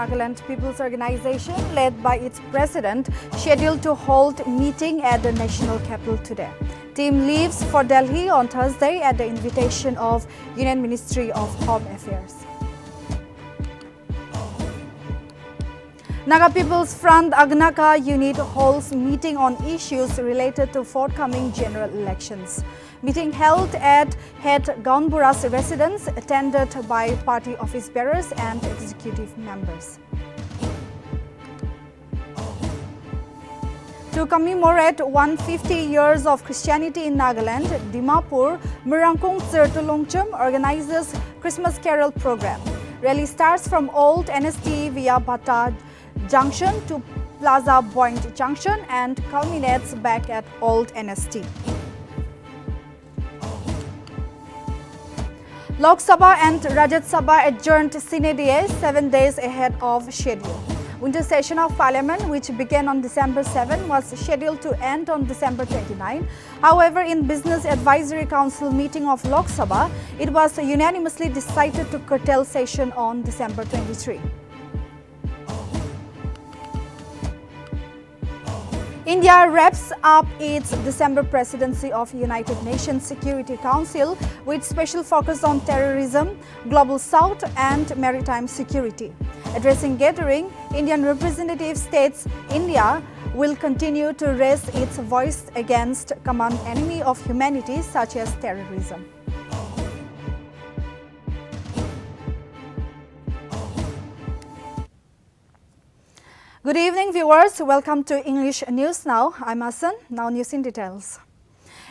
Nagaland People's Organization, led by its president, scheduled to hold meeting at the national capital today. Team leaves for Delhi on Thursday at the invitation of Union Ministry of Home Affairs. Naga People's Front Agnaka unit holds meeting on issues related to forthcoming general elections. Meeting held at Head Gaunbura's residence, attended by party office bearers and executive members. To commemorate 150 years of Christianity in Nagaland, Dimapur Murangkong Tsertulongchum organizes Christmas Carol program. Rally starts from Old NST via Bata Junction to Plaza Point Junction and culminates back at Old NST. Lok Sabha and Rajya Sabha adjourned sine die 7 days ahead of schedule. Winter session of Parliament, which began on December 7, was scheduled to end on December 29. However, in Business Advisory Council meeting of Lok Sabha, it was unanimously decided to curtail session on December 23. India wraps up its December presidency of United Nations Security Council with special focus on terrorism, global south and maritime security. Addressing gathering, Indian representative states India will continue to raise its voice against common enemy of humanity such as terrorism. Good evening, viewers. Welcome to English News Now. I'm Asan. Now news in details.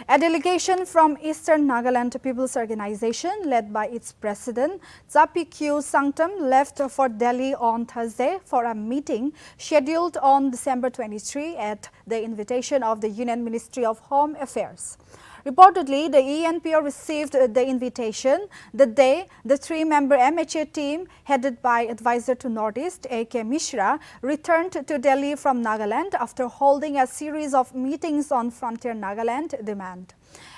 A delegation from Eastern Nagaland People's Organization, led by its president, Zapi Q Sangtam, left for Delhi on Thursday for a meeting scheduled on December 23 at the invitation of the Union Ministry of Home Affairs. Reportedly, the ENPO received the invitation the day the three-member MHA team, headed by advisor to Northeast A.K. Mishra, returned to Delhi from Nagaland after holding a series of meetings on Frontier Nagaland demand.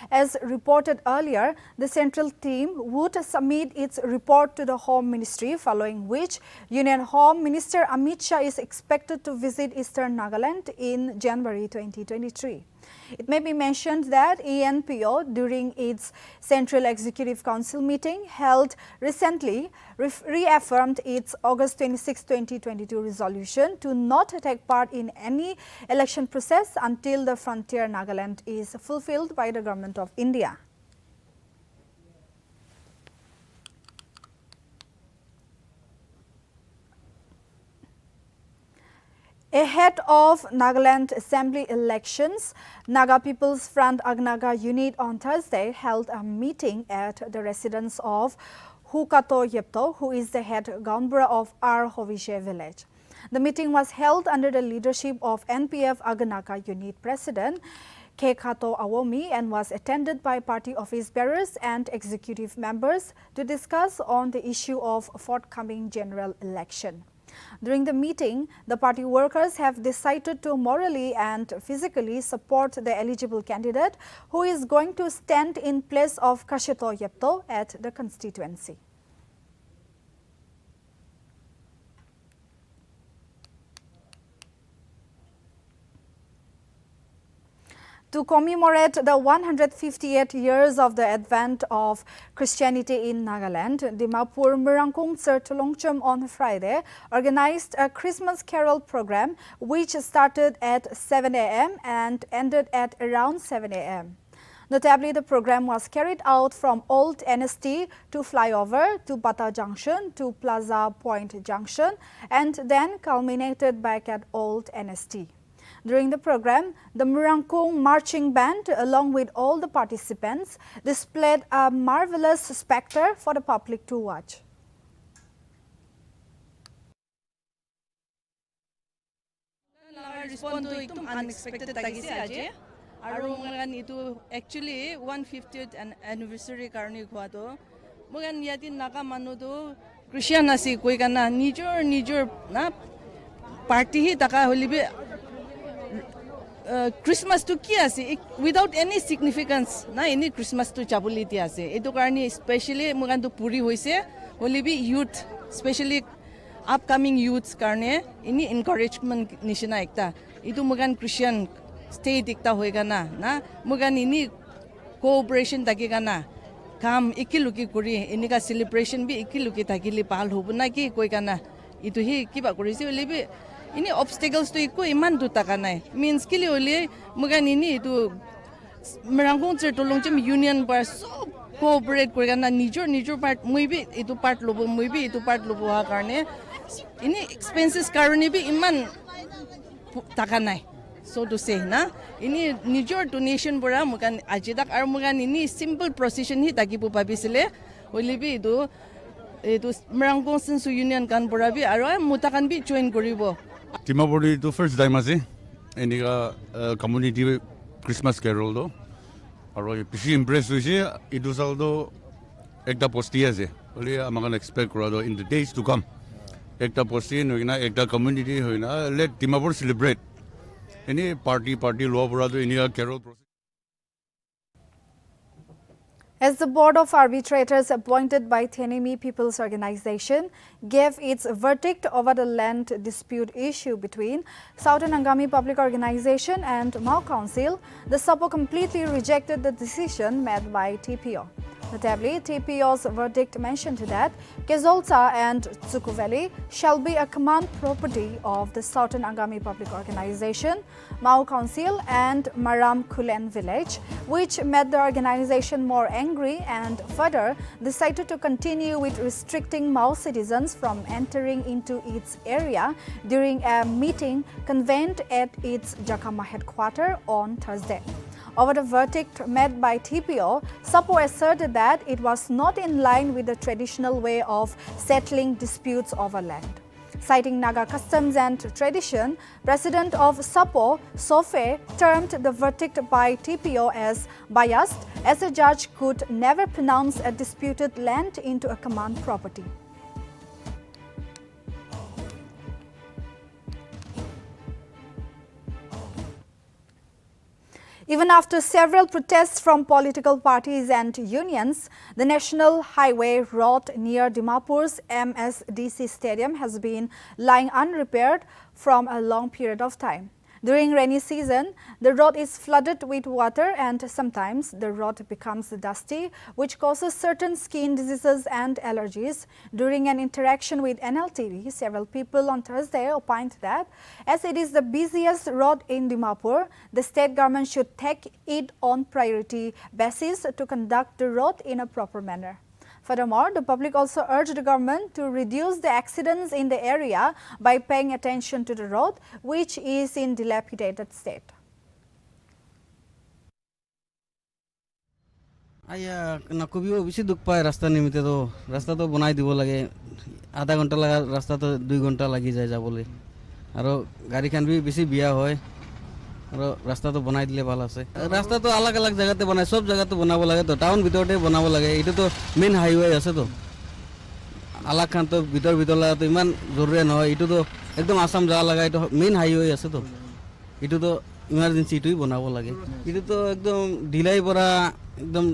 As reported earlier, the central team would submit its report to the Home Ministry, following which Union Home Minister Amit Shah is expected to visit Eastern Nagaland in January 2023. It may be mentioned that ENPO, during its Central Executive Council meeting held recently, reaffirmed its August 26, 2022 resolution to not take part in any election process until the Frontier Nagaland is fulfilled by the Government of India. Ahead of Nagaland Assembly elections, Naga People's Front Agnaka unit on Thursday held a meeting at the residence of Hukato Yepto, who is the head Gaunbura of Ar Hovishe village. The meeting was held under the leadership of NPF Agnaka unit president Kekato Awomi and was attended by party office bearers and executive members to discuss on the issue of forthcoming general election. During the meeting, the party workers have decided to morally and physically support the eligible candidate who is going to stand in place of Kasheto Yepto at the constituency. To commemorate the 158 years of the advent of Christianity in Nagaland, Dimapur Murangkong Tsertulongchum on Friday organized a Christmas Carol program which started at 7 a.m. and ended at around 7 a.m. Notably, the program was carried out from Old NST to flyover to Bata Junction to Plaza Point Junction and then culminated back at Old NST. During the program, the Murangkong marching band, along with all the participants, displayed a marvelous spectacle for the public to watch. Respond to it unexpected tagisi aje. Aru ngan itu actually 150th anniversary karni khwa to. Mugan yati naga manu to Christian asi koi kana nijor na party hi taka holibe Christmas to ki ase without any significance na any Christmas to chabuli ti ase etu karni especially mugan to puri hoise holibe youth especially upcoming youths কাৰণে ইনি encouragement নিচিনা একটা এইটো মোগান Christian state একটা হৈ গানা না মোগান ইনি cooperation থাকি গানা কাম একেলগে কৰি এনেকা চেলিব্ৰেশ্যন বি একেলগে থাকিলে ভাল হ'ব না কি কৈ গানা এইটো সি কিবা কৰিছে হ'লে ইনি অবষ্টেকলছটো একো ইমান দুটাকা নাই মিনছ কিলি হ'লে মোগান ইনি এইটো মৰাংগং চেৰটলংচম ইউনিয়ন পাৰ চব কোঅপাৰেট কৰি গানা নিজৰ পাৰ্ট মই বি এইটো পাৰ্ট ল'ব মই বি এইটো পাৰ্ট ল'ব হোৱাৰ কাৰণে ইনি এক্সপেন্সেছ কাৰণে বি ইমান টাকা নাই so to say na ini নিজৰ donation পৰা মোগান আজি তাক আৰু মোগান ইনি সিম্পল প্ৰসেছন হি তাকিব পাবিছিলে হলিবি এইটো মৰাংগং সেন্সু ইউনিয়ন কান পৰা বি আৰু মুটাকান বি জয়েন কৰিব Timabori to first time ase enika community Christmas carol do aro pishi impress hoise idu sal do ekta posti ase ole amakan expect kora do in the days to come ekta posti noina ekta community hoina let Timabor celebrate any party lo pura do enika carol process. As the Board of Arbitrators appointed by Thenemi People's Organization gave its verdict over the land dispute issue between Southern Angami Public Organization and Mao Council, the SAPO completely rejected the decision made by TPO. Notably, TPO's verdict mentioned that Kezolta and Tsuku Valley shall be a command property of the Southern Angami Public Organization, Mao Council and Maram Kulen village, which made the organization more angry and further decided to continue with restricting Mao citizens from entering into its area during a meeting convened at its Jakama headquarters on Thursday. Over the verdict made by TPO, SAPO asserted that it was not in line with the traditional way of settling disputes over land. Citing Naga customs and tradition, President of SAPO, Sofe, termed the verdict by TPO as biased, as a judge could never pronounce a disputed land into a command property. Even after several protests from political parties and unions, the National Highway road near Dimapur's MSDC Stadium has been lying unrepaired from a long period of time. During rainy season, the road is flooded with water and sometimes the road becomes dusty, which causes certain skin diseases and allergies. During an interaction with Nltv, several people on Thursday opined that as it is the busiest road in Dimapur, the state government should take it on priority basis to conduct the road in a proper manner. Furthermore, the public also urged the government to reduce the accidents in the area by paying attention to the road, which is in dilapidated state. আয়া নকবিও বেছি দুখ পায় ৰাস্তা নিমিতে তো ৰাস্তাটো বনাই দিব লাগে আধা ঘণ্টা লাগা ৰাস্তাটো 2 ঘণ্টা লাগি যায় যাবলৈ আৰু গাড়ীখান বি বেছি বিয়া হয় আৰু ৰাস্তাটো বনাই দিলে ভাল আছে ৰাস্তাটো আলাগ আলাগ জায়গাতে বনাই সব জায়গাতে বনাব লাগে তো টাউন ভিতৰতে বনাব লাগে এইটো তো মেইন হাইৱে আছে তো আলাগ খান তো ভিতৰ লাগাটো ইমান জৰুৰী নহয় এইটো তো একদম আসাম যা লাগা এইটো মেইন হাইৱে আছে তো এইটো তো ইমার্জেন্সি এইটোই বনাব লাগে এইটো তো একদম ঢিলাই পৰা একদম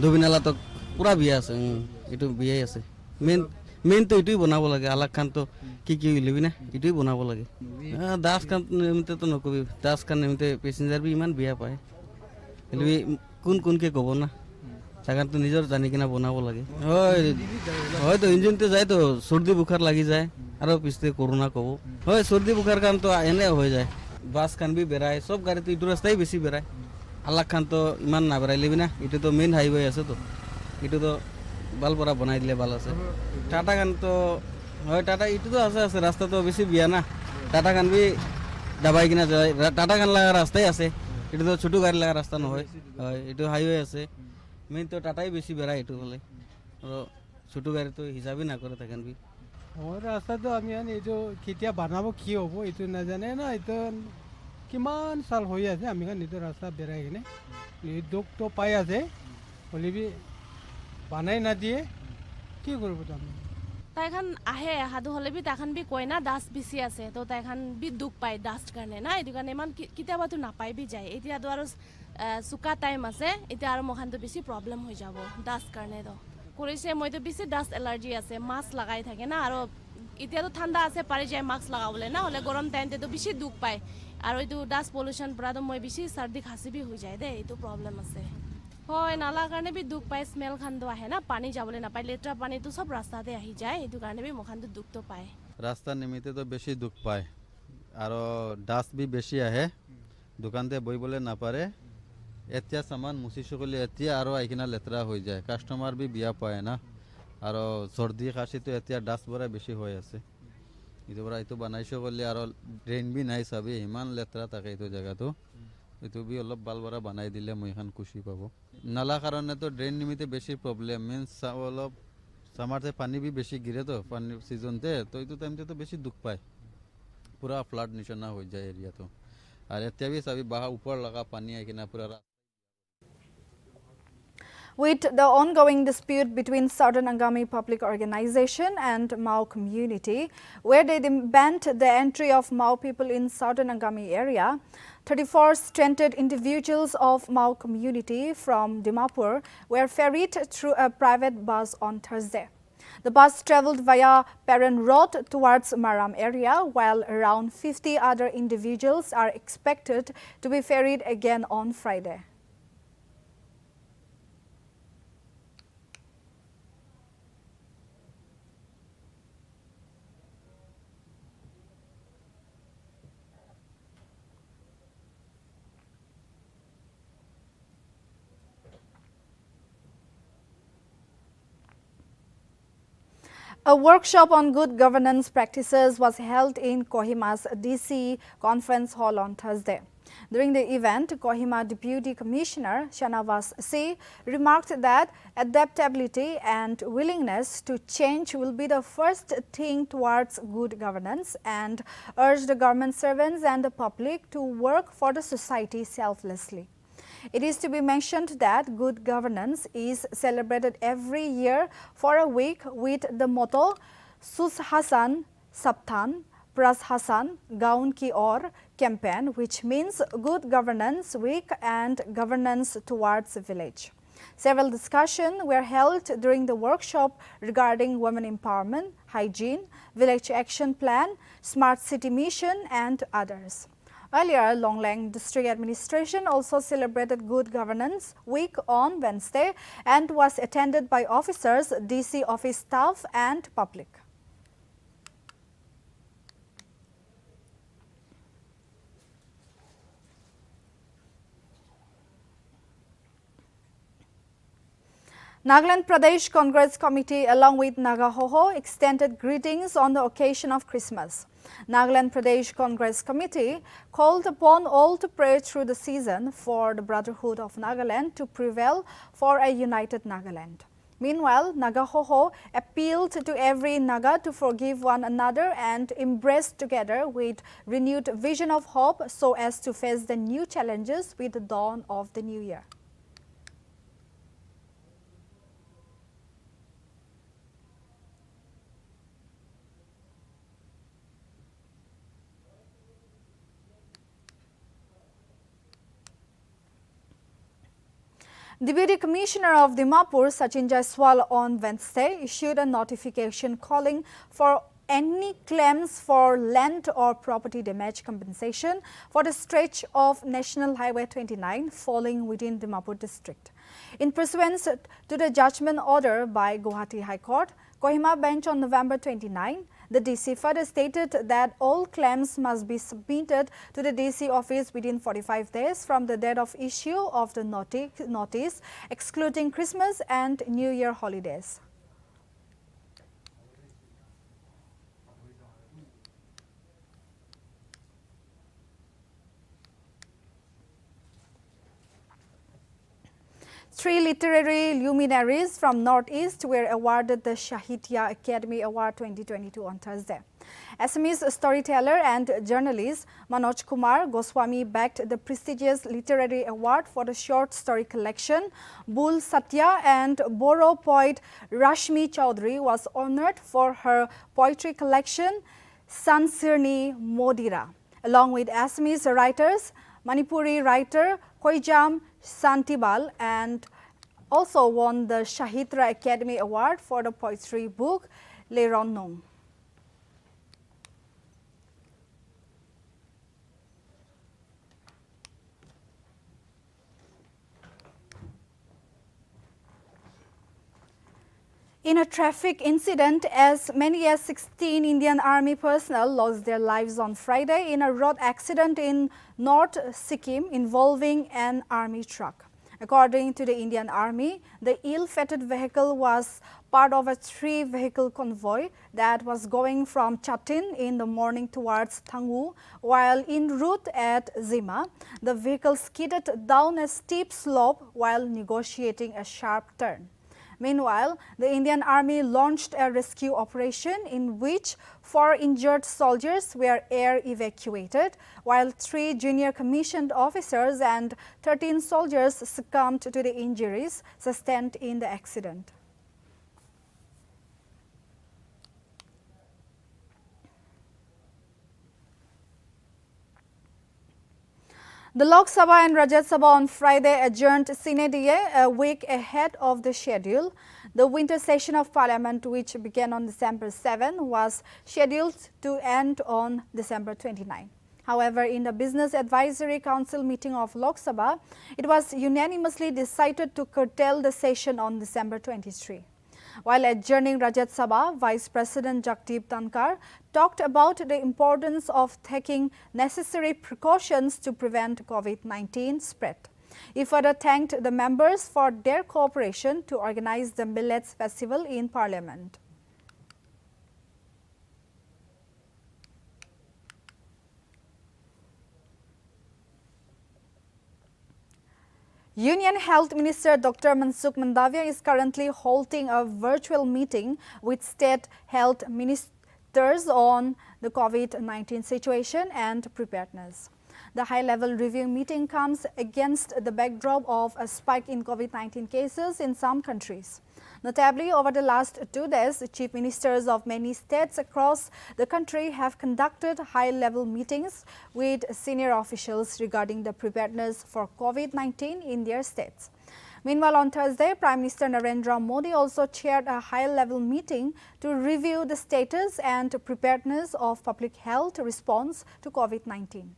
ধবিনালা তো পুৰা বিয়া আছে এইটো বিয়াই আছে মেইন তো এইটোই বনাব লাগে আলাগ খান তো কি লিবি না এইটোই বনাব লাগে দাস খান নিমিতে তো নকবি দাস খান নিমিতে পেসেঞ্জাৰ বি ইমান বিয়া পায় লিবি কোনকে ক'ব না জাগাটো নিজৰ জানি কিনা বনাব লাগে হয়তো ইঞ্জিনটো যায় তো সর্দি বুখার লাগি যায় আৰু পিছতে করোনা ক'ব হয় সর্দি বুখার কাম তো এনে হৈ যায় বাস খান বি বেড়ায় সব গাড়ি তো এইটো রাস্তাই বেশি বেড়ায় আলাগ খান তো ইমান না বেড়াই লিবি না এইটো তো মেইন হাইৱে আছে তো এইটো তো ভাল পৰা বনাই দিলে ভাল আছে টাটা খান তো হয় টাটা এইটো তো আছে রাস্তা তো বেশি বিয়া না টাটা খান বি দাবাই কিনা যায় টাটা খান লাগা রাস্তাই আছে এইটো তো ছোট গাড়ি লাগা রাস্তা নহয় হয় এইটো হাইৱে আছে মেইন তো টাটাই বেশি বেড়ায় এইটো হলে আৰু ছোট গাড়ি তো হিসাবই না করে থাকেন বি রাস্তা তো আমি এইটো কেতিয়া বানাব কি হ'ব এইটো নাজানে না এইটো কিমান সাল হৈ আছে আমি এইটো ৰাস্তা বেড়াই কিনে দুখ তো পাই আছে হ'লে বি বানাই না দিয়ে কি কৰিব তাৰমানে তাইখান আহে সাধু হলে বি তাইখান বি কয় না ডাষ্ট বেছি আছে তো তাইখান বি দুখ পায় ডাষ্ট কাৰণে না এইটো কাৰণে ইমান কেতিয়াবাতো নাপাই বি যায় এতিয়াতো আৰু চুকা টাইম আছে এতিয়া আৰু মখানতো বেছি প্ৰব্লেম হৈ যাব ডাষ্ট কাৰণে তো কৰিছে মইতো বেছি ডাষ্ট এলাৰ্জি আছে মাছ লগাই থাকে না আৰু এতিয়াতো ঠাণ্ডা আছে পাৰি যায় মাস্ক লগাবলৈ না হ'লে গৰম টাইমতেতো বেছি দুখ পায় আৰু এইটো ডাষ্ট পলিউশ্যন পৰাতো মই বেছি চৰ্দি খাঁচি বি হৈ যায় দেই এইটো প্ৰব্লেম আছে হয় নালাৰ কাৰণে বি দুখ পায় স্মেল খানটো আহে না পানী যাবলৈ নাপায় লেতেৰা পানীটো চব ৰাস্তাতে আহি যায় এইটো কাৰণে বি মুখানটো দুখটো পায় ৰাস্তাৰ নিমিত্তেতো বেছি দুখ পায় আৰু ডাষ্ট বি বেছি আহে দোকানতে বহিবলৈ নাপাৰে এতিয়া সামান মুচি চকলি এতিয়া আৰু আহি কিনে লেতেৰা হৈ যায় কাষ্টমাৰ বি বিয়া পায় না আৰু চৰ্দি খাঁচিটো এতিয়া ডাষ্ট পৰা বেছি হৈ আছে এইটো পৰা এইটো বনাইছোঁ ক'লে আৰু ড্ৰেইন বি নাই চাবি ইমান লেতেৰা থাকে এইটো জেগাটো এইটো বি অলপ ভাল পৰা বনাই দিলে মই এখন খুচি পাব নালা কাৰণেতো ড্ৰেইন নিমিত্তে বেছি প্ৰব্লেম মিনছ অলপ সামাৰতে পানী বি বেছি গিৰেতো পানী ছিজনতে তো এইটো টাইমতেতো বেছি দুখ পায় পুৰা ফ্লাড নিচিনা হৈ যায় এৰিয়াটো আৰু এতিয়া বি চাবি বাহা ওপৰ লগা পানী আহি কিনে পুৰা With the ongoing dispute between Southern Angami Public Organization and Mao community, where they banned the entry of Mao people in Southern Angami area, 34 stranded individuals of Mao community from Dimapur were ferried through a private bus on Thursday. The bus travelled via Paran Road towards Maram area, while around 50 other individuals are expected to be ferried again on Friday. A workshop on good governance practices was held in Kohima's DC Conference Hall on Thursday. During the event, Kohima Deputy Commissioner Shanavas C. remarked that adaptability and willingness to change will be the first thing towards good governance and urged the government servants and the public to work for the society selflessly. It is to be mentioned that good governance is celebrated every year for a week with the motto Sus Hasan Saptan Pras Hasan Gaun Ki Or campaign, which means Good Governance Week and Governance Towards Village. Several discussions were held during the workshop regarding women empowerment, hygiene, village action plan, smart city mission and others. Earlier, Longlang District Administration also celebrated Good Governance Week on Wednesday and was attended by officers, DC office staff and public. Nagaland Pradesh Congress Committee along with Naga Hoho extended greetings on the occasion of Christmas. Nagaland Pradesh Congress Committee called upon all to pray through the season for the brotherhood of Nagaland to prevail for a united Nagaland. Meanwhile, Naga Hoho appealed to every Naga to forgive one another and embrace together with renewed vision of hope so as to face the new challenges with the dawn of the new year. Deputy Commissioner of Dimapur, Sachin Jaiswal, on Wednesday issued a notification calling for any claims for land or property damage compensation for the stretch of National Highway 29 falling within Dimapur district. In pursuance to the judgment order by Guwahati High Court, Kohima bench on November 29, the DC further stated that all claims must be submitted to the DC office within 45 days from the date of issue of the notice, excluding Christmas and New Year holidays. Three literary luminaries from Northeast were awarded the Sahitya Academy Award 2022 on Thursday. Assamese storyteller and journalist Manoj Kumar Goswami bagged the prestigious literary award for the short story collection. Bul Satya and Boro poet Rashmi Chaudhary was honored for her poetry collection Sansirni Modira, along with Assamese writers, Manipuri writer Koijam Santibal, and also won the Sahitya Academy Award for the poetry book Leron Nong. In a traffic incident, as many as 16 Indian Army personnel lost their lives on Friday in a road accident in North Sikkim involving an army truck. According to the Indian Army, the ill-fated vehicle was part of a 3-vehicle convoy that was going from Chatin in the morning towards Thangu, while en route at Zima, the vehicle skidded down a steep slope while negotiating a sharp turn. Meanwhile, the Indian Army launched a rescue operation in which 4 injured soldiers were air evacuated, while 3 junior commissioned officers and 13 soldiers succumbed to the injuries sustained in the accident. The Lok Sabha and Rajya Sabha on Friday adjourned sine die a week ahead of the schedule. The winter session of Parliament, which began on December 7, was scheduled to end on December 29. However, in the Business Advisory Council meeting of Lok Sabha, it was unanimously decided to curtail the session on December 23. While adjourning Rajya Sabha, Vice President Jagdeep Dhankar talked about the importance of taking necessary precautions to prevent COVID-19 spread. He further thanked the members for their cooperation to organize the Millets Festival in Parliament. Union Health Minister Dr. Mansukh Mandavia is currently holding a virtual meeting with state health ministers on the COVID-19 situation and preparedness. The high-level review meeting comes against the backdrop of a spike in COVID-19 cases in some countries. Notably, over the last 2 days, chief ministers of many states across the country have conducted high-level meetings with senior officials regarding the preparedness for COVID-19 in their states. Meanwhile, on Thursday, Prime Minister Narendra Modi also chaired a high-level meeting to review the status and preparedness of public health response to COVID-19.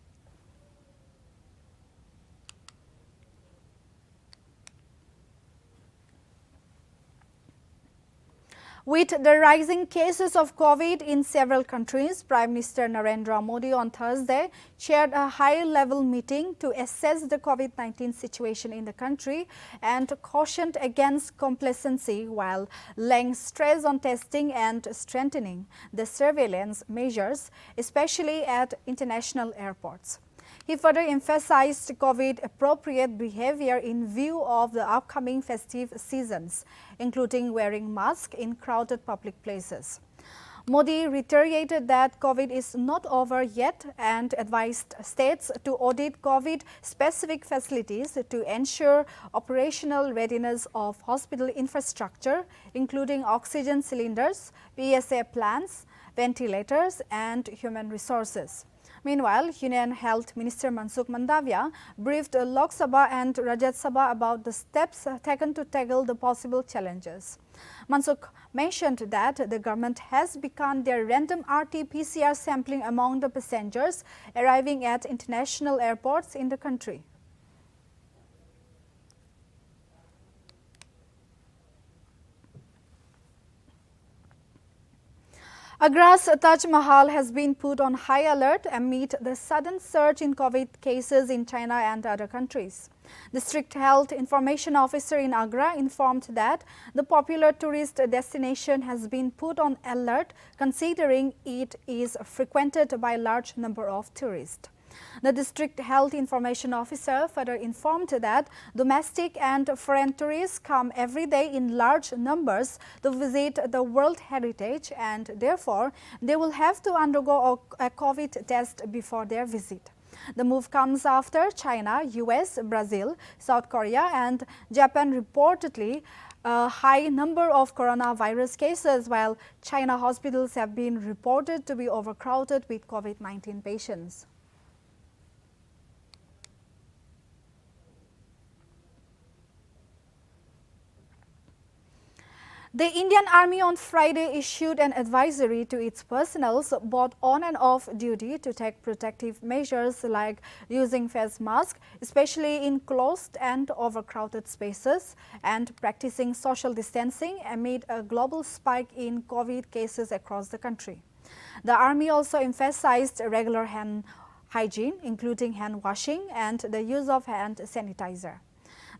With the rising cases of COVID in several countries, Prime Minister Narendra Modi on Thursday chaired a high-level meeting to assess the COVID-19 situation in the country and cautioned against complacency while laying stress on testing and strengthening the surveillance measures, especially at international airports. He further emphasized COVID-appropriate behavior in view of the upcoming festive seasons, including wearing masks in crowded public places. Modi reiterated that COVID is not over yet and advised states to audit COVID-specific facilities to ensure operational readiness of hospital infrastructure, including oxygen cylinders, PSA plants, ventilators, and human resources. Meanwhile, Union Health Minister Mansukh Mandavia briefed Lok Sabha and Rajya Sabha about the steps taken to tackle the possible challenges. Mansukh mentioned that the government has begun their random RT-PCR sampling among the passengers arriving at international airports in the country. Agra's Taj Mahal has been put on high alert amid the sudden surge in COVID cases in China and other countries. District Health Information Officer in Agra informed that the popular tourist destination has been put on alert considering it is frequented by a large number of tourists. The District Health Information Officer further informed that domestic and foreign tourists come every day in large numbers to visit the World Heritage and therefore they will have to undergo a COVID test before their visit. The move comes after China, US, Brazil, South Korea and Japan reportedly a high number of coronavirus cases, while China hospitals have been reported to be overcrowded with COVID-19 patients. The Indian Army on Friday issued an advisory to its personnel both on and off duty to take protective measures like using face masks, especially in closed and overcrowded spaces, and practicing social distancing amid a global spike in COVID cases across the country. The Army also emphasized regular hand hygiene, including hand washing and the use of hand sanitizer.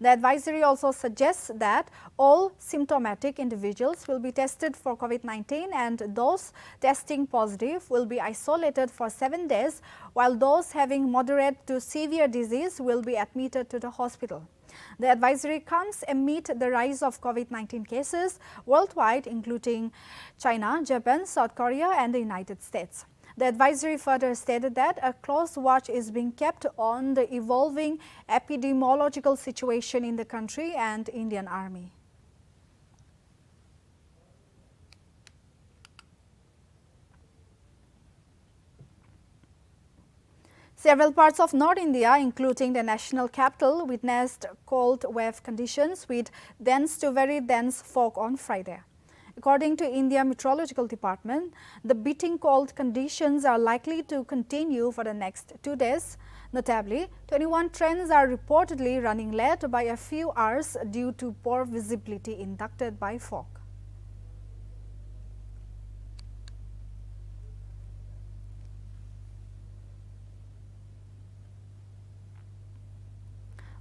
The advisory also suggests that all symptomatic individuals will be tested for COVID-19 and those testing positive will be isolated for 7 days, while those having moderate to severe disease will be admitted to the hospital. The advisory comes amid the rise of COVID-19 cases worldwide, including China, Japan, South Korea and the United States. The advisory further stated that a close watch is being kept on the evolving epidemiological situation in the country and Indian Army. Several parts of North India, including the national capital, witnessed cold wave conditions with dense to very dense fog on Friday. According to India Meteorological Department, the biting cold conditions are likely to continue for the next 2 days. Notably, 21 trains are reportedly running late by a few hours due to poor visibility induced by fog.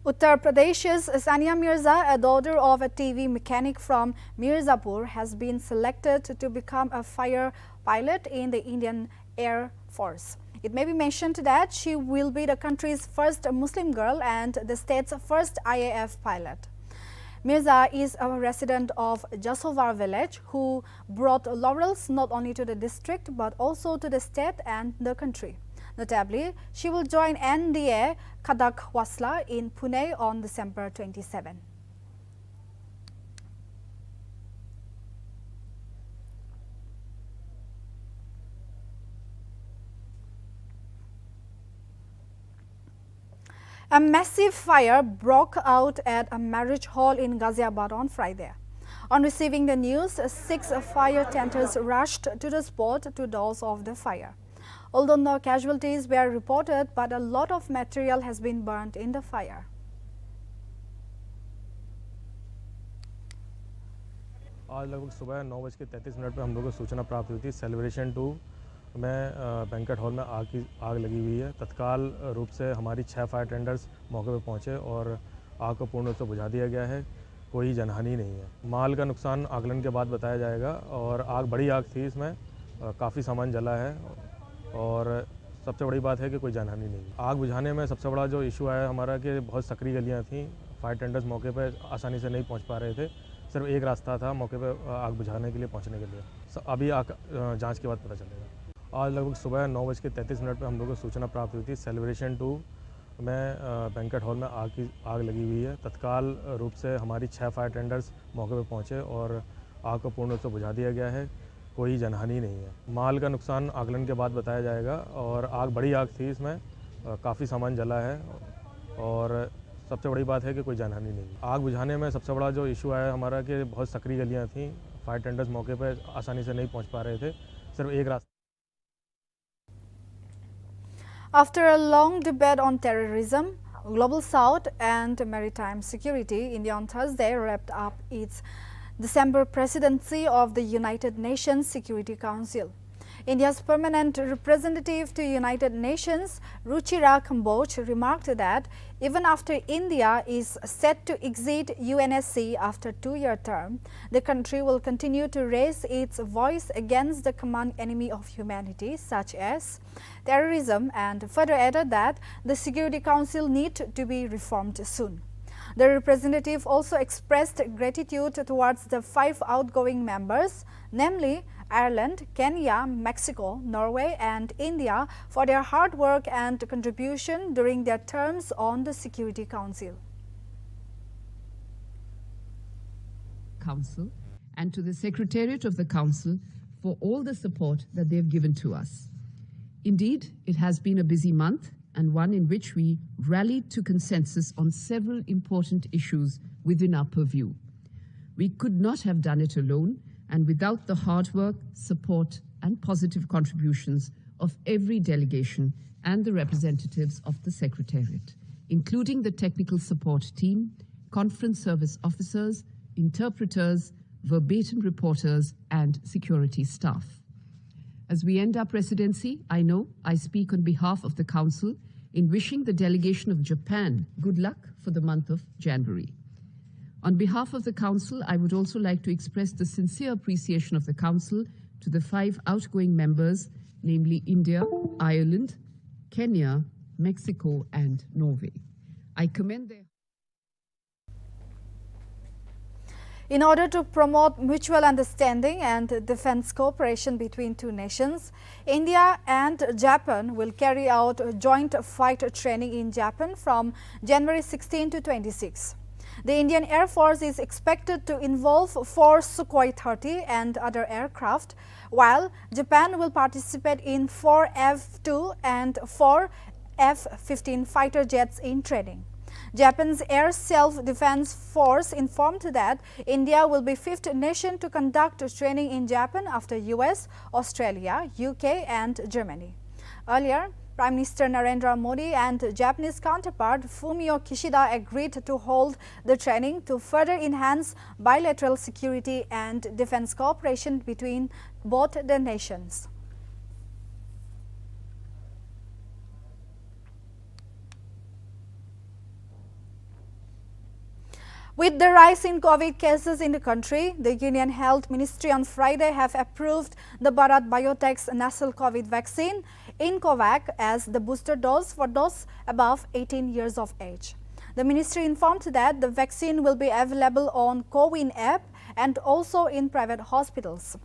Uttar Pradesh's Sania Mirza, a daughter of a TV mechanic from Mirzapur, has been selected to become a fighter pilot in the Indian Air Force. It may be mentioned that she will be the country's first Muslim girl and the state's first IAF pilot. Mirza is a resident of Jasovar village who brought laurels not only to the district but also to the state and the country. Notably, she will join NDA Kadak Wasla in Pune on December 27. A massive fire broke out at a marriage hall in Ghaziabad on Friday. On receiving the news, 6 fire tenders rushed to the spot to douse off the fire. Although no casualties were reported, but a lot of material has been burnt in the fire. आज लगभग सुबह 9:33 पर हम लोगों को सूचना प्राप्त हुई थी सेलिब्रेशन 2 में बैंकेट हॉल में आग लगी हुई है। तत्काल रूप से हमारी 6 फायर टेंडर्स मौके पर पहुंचे और आग को पूर्ण रूप से बुझा दिया गया है। कोई जनहानि नहीं है। माल का नुकसान आकलन के बाद बताया जाएगा और आग बड़ी आग थी, इसमें काफ़ी सामान जला है और सबसे बड़ी बात है कि कोई जानहानि नहीं। आग बुझाने में सबसे बड़ा जो इशू आया हमारा कि बहुत सकरी गलियां थीं, फायर टेंडर्स मौके पर आसानी से नहीं पहुंच पा रहे थे। सिर्फ एक रास्ता था मौके पर आग बुझाने के लिए पहुंचने के लिए। अभी जांच के बाद पता चलेगा। आज लगभग सुबह 9:33 पर हम लोगों को सूचना प्राप्त हुई थी सेलिब्रेशन 2 में बैंकेट हॉल में आग लगी हुई है। तत्काल रूप से हमारी 6 फायर टेंडर्स मौके पर पहुँचे और आग को पूर्ण रूप से बुझा दिया गया है। कोई जनहानि नहीं है। माल का नुकसान आकलन के बाद बताया जाएगा और आग बड़ी आग थी, इसमें काफ़ी सामान जला है और सबसे बड़ी बात है कि कोई जानहानि नहीं। आग बुझाने में सबसे बड़ा जो इशू आया हमारा कि बहुत सकरी गलियां थीं, फायर टेंडर्स मौके पर आसानी से नहीं पहुंच पा रहे थे। सिर्फ एक रास्ता। After a long debate on terrorism, Global South and maritime security, India on Thursday wrapped up its December presidency of the United Nations Security Council. India's permanent representative to United Nations, Ruchira Kamboj, remarked that even after India is set to exit UNSC after a 2-year term, the country will continue to raise its voice against the common enemy of humanity, such as terrorism, and further added that the Security Council needs to be reformed soon. The representative also expressed gratitude towards the 5 outgoing members, namely Ireland, Kenya, Mexico, Norway and India, for their hard work and contribution during their terms on the Security Council. Council and to the Secretariat of the Council for all the support that they have given to us. Indeed, it has been a busy month and one in which we rallied to consensus on several important issues within our purview. We could not have done it alone and without the hard work, support, and positive contributions of every delegation and the representatives of the Secretariat, including the technical support team, conference service officers, interpreters, verbatim reporters, and security staff. As we end our presidency, I know I speak on behalf of the Council in wishing the delegation of Japan good luck for the month of January. On behalf of the Council, I would also like to express the sincere appreciation of the Council to the 5 outgoing members, namely India, Ireland, Kenya, Mexico, and Norway. I commend their... In order to promote mutual understanding and defense cooperation between two nations, India and Japan will carry out joint fight training in Japan from January 16 to 26. The Indian Air Force is expected to involve 4 Sukhoi 30 and other aircraft, while Japan will participate in 4 F-2 and 4 F-15 fighter jets in training. Japan's Air Self-Defense Force informed that India will be 5th nation to conduct training in Japan after US, Australia, UK and Germany. Earlier, Prime Minister Narendra Modi and Japanese counterpart Fumio Kishida agreed to hold the training to further enhance bilateral security and defense cooperation between both the nations. With the rise in COVID cases in the country, the Union Health Ministry on Friday have approved the Bharat Biotech's nasal COVID vaccine, INCOVAC, as the booster dose for those above 18 years of age. The ministry informed that the vaccine will be available on CoWIN app and also in private hospitals.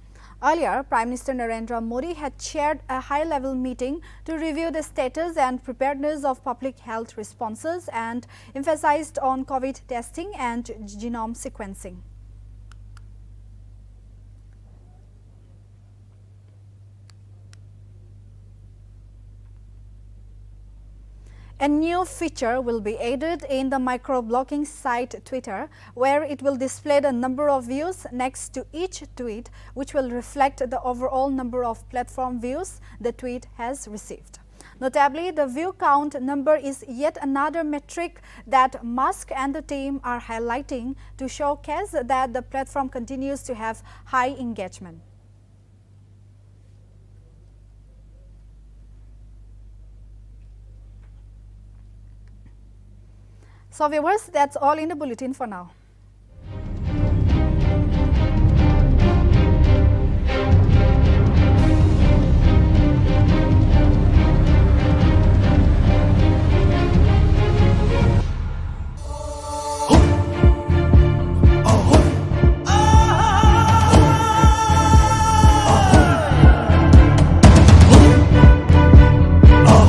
Earlier, Prime Minister Narendra Modi had chaired a high-level meeting to review the status and preparedness of public health responses and emphasized on COVID testing and genome sequencing. A new feature will be added in the microblogging site Twitter, where it will display the number of views next to each tweet, which will reflect the overall number of platform views the tweet has received. Notably, the view count number is yet another metric that Musk and the team are highlighting to showcase that the platform continues to have high engagement. So viewers, that's all in the bulletin for now.